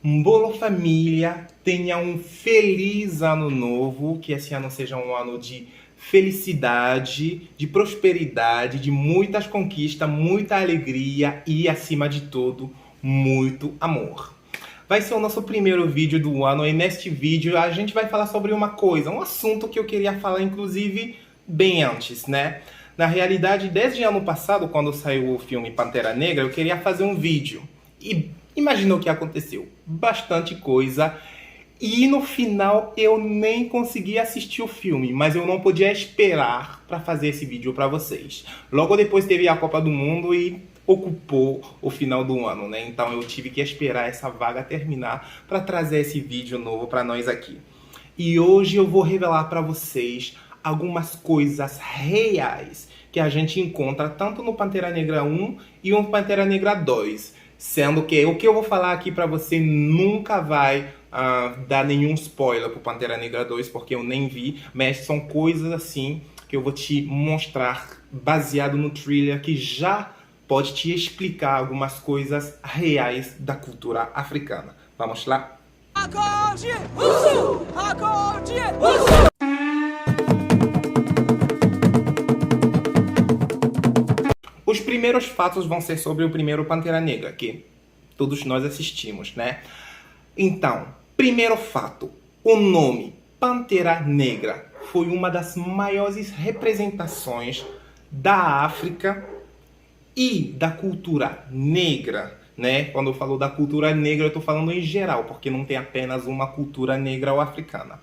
Bolo família, tenha um feliz ano novo, que esse ano seja um ano de felicidade, de prosperidade, de muitas conquistas, muita alegria e, acima de tudo, muito amor. Vai ser o nosso primeiro vídeo do ano e neste vídeo a gente vai falar sobre uma coisa, um assunto que eu queria falar inclusive bem antes, né? Na realidade, desde ano passado, quando saiu o filme Pantera Negra, eu queria fazer um vídeo. E imagina o que aconteceu. Bastante coisa. E no final eu nem consegui assistir o filme, mas eu não podia esperar para fazer esse vídeo para vocês. Logo depois teve a Copa do Mundo e ocupou o final do ano, né? Então eu tive que esperar essa vaga terminar para trazer esse vídeo novo para nós aqui. E hoje eu vou revelar para vocês algumas coisas reais que a gente encontra tanto no Pantera Negra 1 e no Pantera Negra 2. Sendo que o que eu vou falar aqui para você nunca vai dar nenhum spoiler pro Pantera Negra 2, porque eu nem vi, mas são coisas assim que eu vou te mostrar baseado no trailer que já pode te explicar algumas coisas reais da cultura africana. Vamos lá? Acorde! Uso! Acorde! Uso! Os primeiros fatos vão ser sobre o primeiro Pantera Negra, que todos nós assistimos, né? Então, primeiro fato, o nome Pantera Negra foi uma das maiores representações da África e da cultura negra, né? Quando eu falo da cultura negra, eu estou falando em geral, porque não tem apenas uma cultura negra ou africana.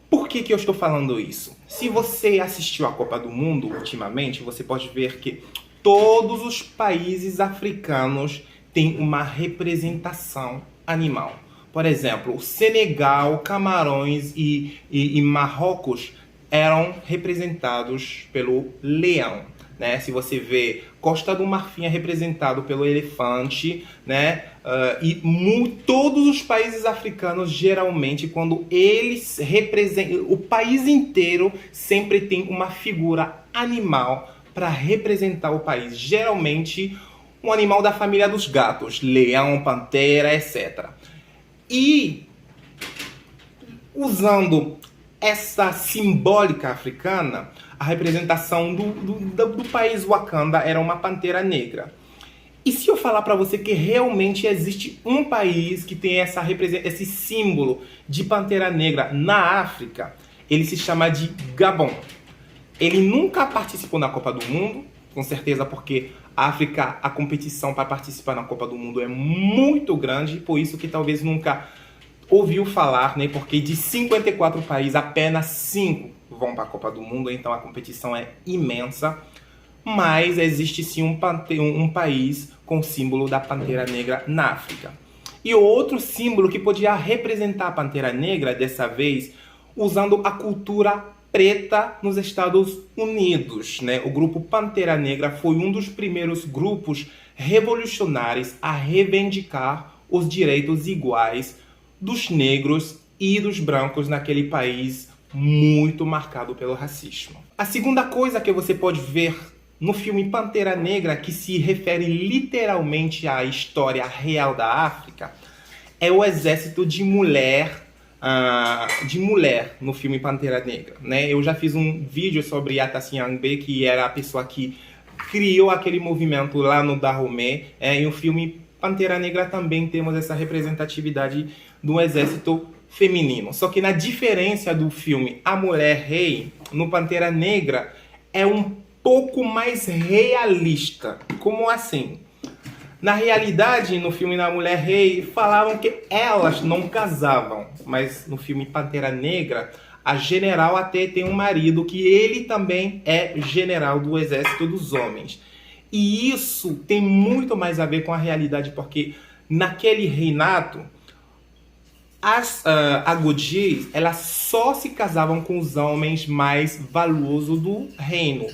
Por que eu estou falando isso? Se você assistiu a Copa do Mundo ultimamente, você pode ver que todos os países africanos têm uma representação animal. Por exemplo, o Senegal, Camarões e Marrocos eram representados pelo leão, né? Se você vê Costa do Marfim é representado pelo elefante, né? Todos os países africanos, geralmente, quando eles representam, o país inteiro sempre tem uma figura animal para representar o país. Geralmente, um animal da família dos gatos, leão, pantera, etc. E usando essa simbólica africana, a representação do país Wakanda era uma pantera negra. E se eu falar para você que realmente existe um país que tem esse símbolo de pantera negra na África, ele se chama de Gabon. Ele nunca participou na Copa do Mundo, com certeza porque a África, a competição para participar na Copa do Mundo é muito grande, por isso que talvez nunca ouviu falar, né? Porque de 54 países, apenas 5 vão para a Copa do Mundo, então a competição é imensa. Mas existe sim um país com o símbolo da Pantera Negra na África. E outro símbolo que podia representar a Pantera Negra, dessa vez, usando a cultura preta nos Estados Unidos, né? O grupo Pantera Negra foi um dos primeiros grupos revolucionários a reivindicar os direitos iguais dos negros e dos brancos naquele país muito marcado pelo racismo. A segunda coisa que você pode ver no filme Pantera Negra, que se refere literalmente à história real da África, é o exército de mulher no filme Pantera Negra, né? Eu já fiz um vídeo sobre Ata Siangbe, que era a pessoa que criou aquele movimento lá no Dahomey. E o filme Pantera Negra também temos essa representatividade do exército feminino. Só que na diferença do filme A Mulher Rei, no Pantera Negra é um pouco mais realista. Como assim? Na realidade, no filme da Mulher Rei, falavam que elas não casavam. Mas no filme Pantera Negra, a general até tem um marido que ele também é general do exército dos homens. E isso tem muito mais a ver com a realidade, porque naquele reinado, as agodies, elas só se casavam com os homens mais valiosos do reino,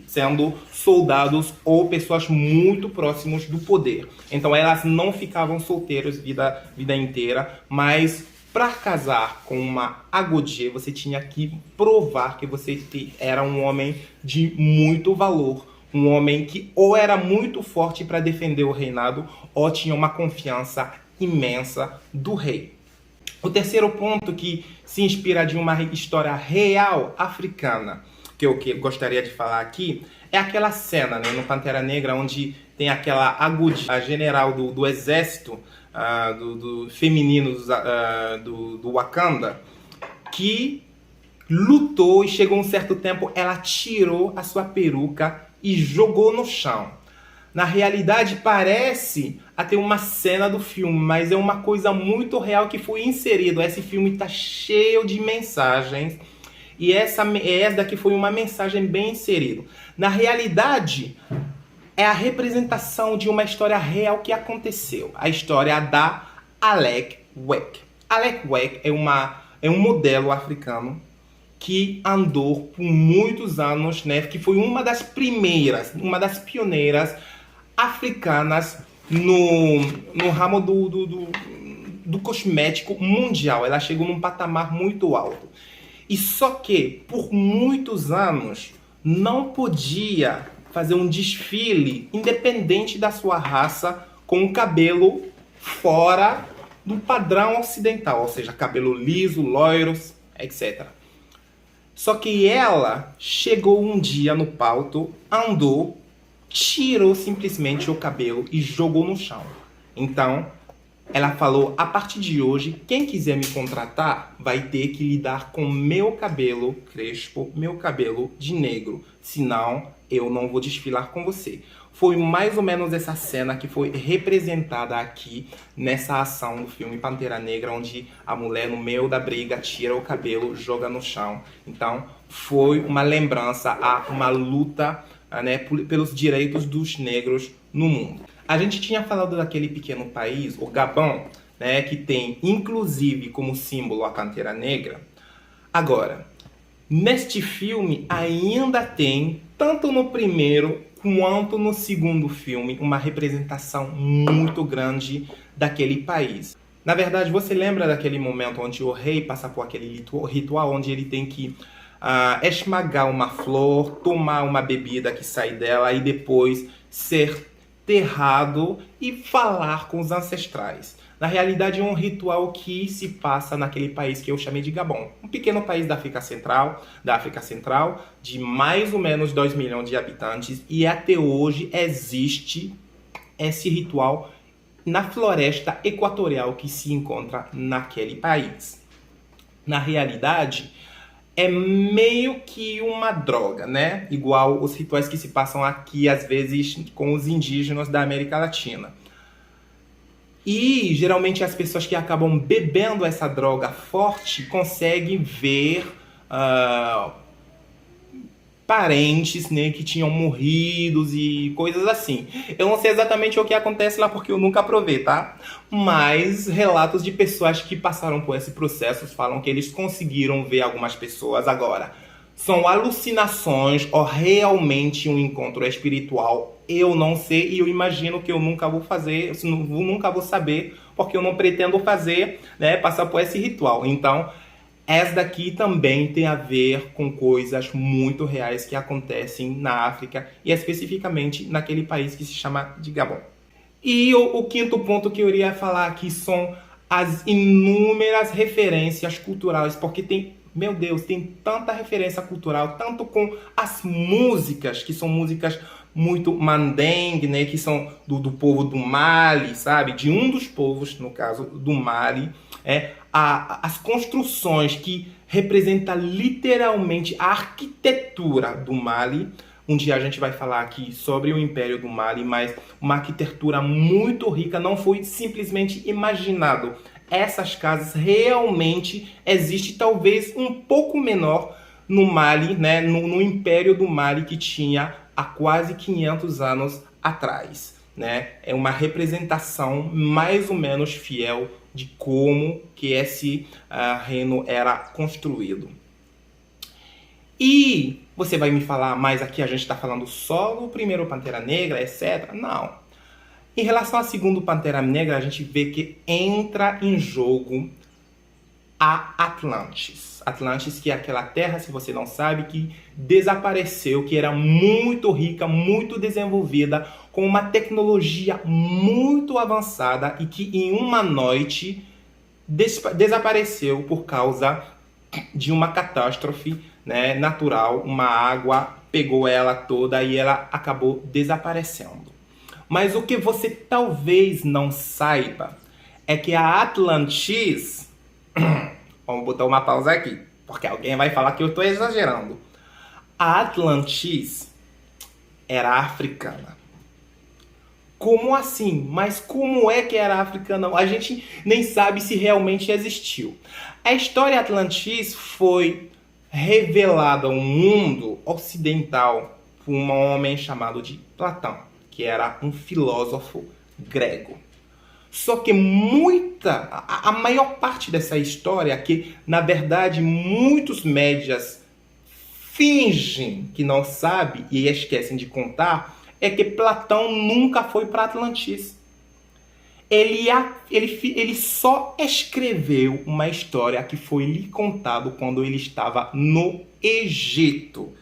sendo soldados ou pessoas muito próximas do poder. Então elas não ficavam solteiras vida inteira, mas para casar com uma agodie, você tinha que provar que você era um homem de muito valor, um homem que ou era muito forte para defender o reinado, ou tinha uma confiança imensa do rei. O terceiro ponto que se inspira de uma história real africana, que eu gostaria de falar aqui, é aquela cena, né, no Pantera Negra, onde tem aquela agudinha, a general do exército do feminino do Wakanda, que lutou e chegou um certo tempo, ela tirou a sua peruca e jogou no chão. Na realidade, parece até uma cena do filme, mas é uma coisa muito real que foi inserido. Esse filme está cheio de mensagens e essa daqui foi uma mensagem bem inserida. Na realidade, é a representação de uma história real que aconteceu. A história da Alek Wek. Alek Wek é um modelo africano que andou por muitos anos, né, que foi uma das primeiras, uma das pioneiras africanas no ramo do cosmético mundial. Ela chegou num patamar muito alto. E só que, por muitos anos, não podia fazer um desfile independente da sua raça com o cabelo fora do padrão ocidental, ou seja, cabelo liso, loiros, etc. Só que ela chegou um dia no palco, andou, tirou simplesmente o cabelo e jogou no chão. Então, ela falou, a partir de hoje, quem quiser me contratar vai ter que lidar com meu cabelo crespo, meu cabelo de negro. Senão, eu não vou desfilar com você. Foi mais ou menos essa cena que foi representada aqui nessa ação do filme Pantera Negra, onde a mulher, no meio da briga, tira o cabelo, joga no chão. Então, foi uma lembrança a uma luta, né, pelos direitos dos negros no mundo. A gente tinha falado daquele pequeno país, o Gabão, né, que tem inclusive como símbolo a Pantera Negra. Agora, neste filme ainda tem, tanto no primeiro quanto no segundo filme, uma representação muito grande daquele país. Na verdade, você lembra daquele momento onde o rei passa por aquele ritual onde ele tem que esmagar uma flor, tomar uma bebida que sai dela e depois ser enterrado e falar com os ancestrais. Na realidade, é um ritual que se passa naquele país que eu chamei de Gabão. Um pequeno país da África Central, de mais ou menos 2 milhões de habitantes. E até hoje existe esse ritual na floresta equatorial que se encontra naquele país. Na realidade, é meio que uma droga, né? Igual os rituais que se passam aqui, às vezes, com os indígenas da América Latina. E, geralmente, as pessoas que acabam bebendo essa droga forte conseguem ver parentes, né, que tinham morrido e coisas assim. Eu não sei exatamente o que acontece lá porque eu nunca provei, tá? Mas relatos de pessoas que passaram por esse processo falam que eles conseguiram ver algumas pessoas. Agora, são alucinações ou realmente um encontro espiritual? Eu não sei e eu imagino que eu nunca vou fazer, nunca vou saber, porque eu não pretendo fazer, né, passar por esse ritual. Então, essa daqui também tem a ver com coisas muito reais que acontecem na África e especificamente naquele país que se chama de Gabão. E o quinto ponto que eu iria falar aqui são as inúmeras referências culturais, porque tem, meu Deus, tem tanta referência cultural, tanto com as músicas, que são músicas muito mandingue, né, que são do povo do Mali, sabe? De um dos povos, no caso, do Mali. As construções que representam literalmente a arquitetura do Mali. Um dia a gente vai falar aqui sobre o Império do Mali, mas uma arquitetura muito rica, não foi simplesmente imaginado. Essas casas realmente existem, talvez um pouco menor no Mali, né, no Império do Mali que tinha há quase 500 anos atrás, né? É uma representação mais ou menos fiel de como que esse reino era construído. E você vai me falar, mas aqui a gente está falando só do primeiro Pantera Negra, etc. Não. Em relação ao segundo Pantera Negra, a gente vê que entra em jogo a Atlantis. Atlantis, que é aquela terra, se você não sabe, que desapareceu, que era muito rica, muito desenvolvida, com uma tecnologia muito avançada e que em uma noite desapareceu por causa de uma catástrofe, né, natural. Uma água pegou ela toda e ela acabou desaparecendo. Mas o que você talvez não saiba é que a Atlantis... Vamos botar uma pausa aqui, porque alguém vai falar que eu estou exagerando. A Atlantis era africana. Como assim? Mas como é que era africana? A gente nem sabe se realmente existiu. A história Atlantis foi revelada ao mundo ocidental por um homem chamado de Platão, que era um filósofo grego. Só que a maior parte dessa história, que na verdade muitos médias fingem que não sabem e esquecem de contar, é que Platão nunca foi para Atlantis. Ele só escreveu uma história que foi lhe contado quando ele estava no Egito.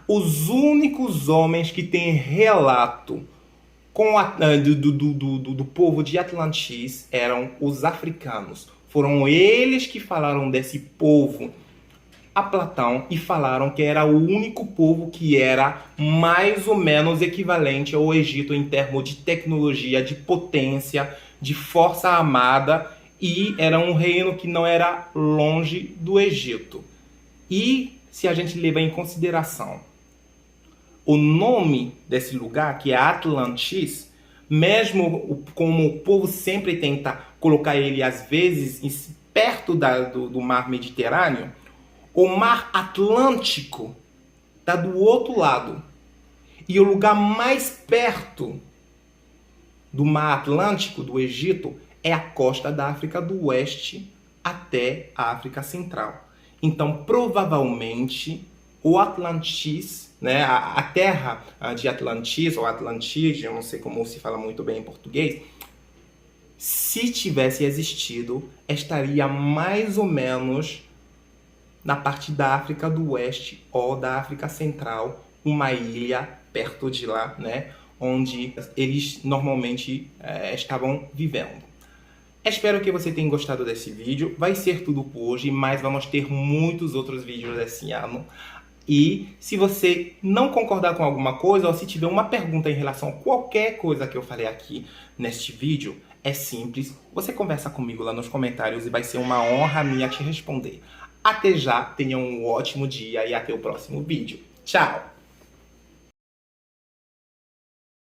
Os únicos homens que têm relato do povo de Atlantis eram os africanos. Foram eles que falaram desse povo a Platão e falaram que era o único povo que era mais ou menos equivalente ao Egito em termos de tecnologia, de potência, de força armada, e era um reino que não era longe do Egito. E se a gente levar em consideração o nome desse lugar, que é Atlantis, mesmo como o povo sempre tenta colocar ele às vezes perto do mar Mediterrâneo, o mar Atlântico está do outro lado. E o lugar mais perto do mar Atlântico, do Egito, é a costa da África do Oeste até a África Central. Então, provavelmente, o Atlantis, né, a terra de Atlantis, ou Atlantis, eu não sei como se fala muito bem em português, se tivesse existido, estaria mais ou menos na parte da África do Oeste ou da África Central, uma ilha perto de lá, né, onde eles normalmente estavam vivendo. Espero que você tenha gostado desse vídeo. Vai ser tudo por hoje, mas vamos ter muitos outros vídeos esse ano. E se você não concordar com alguma coisa, ou se tiver uma pergunta em relação a qualquer coisa que eu falei aqui neste vídeo, é simples. Você conversa comigo lá nos comentários e vai ser uma honra minha te responder. Até já, tenha um ótimo dia e até o próximo vídeo. Tchau!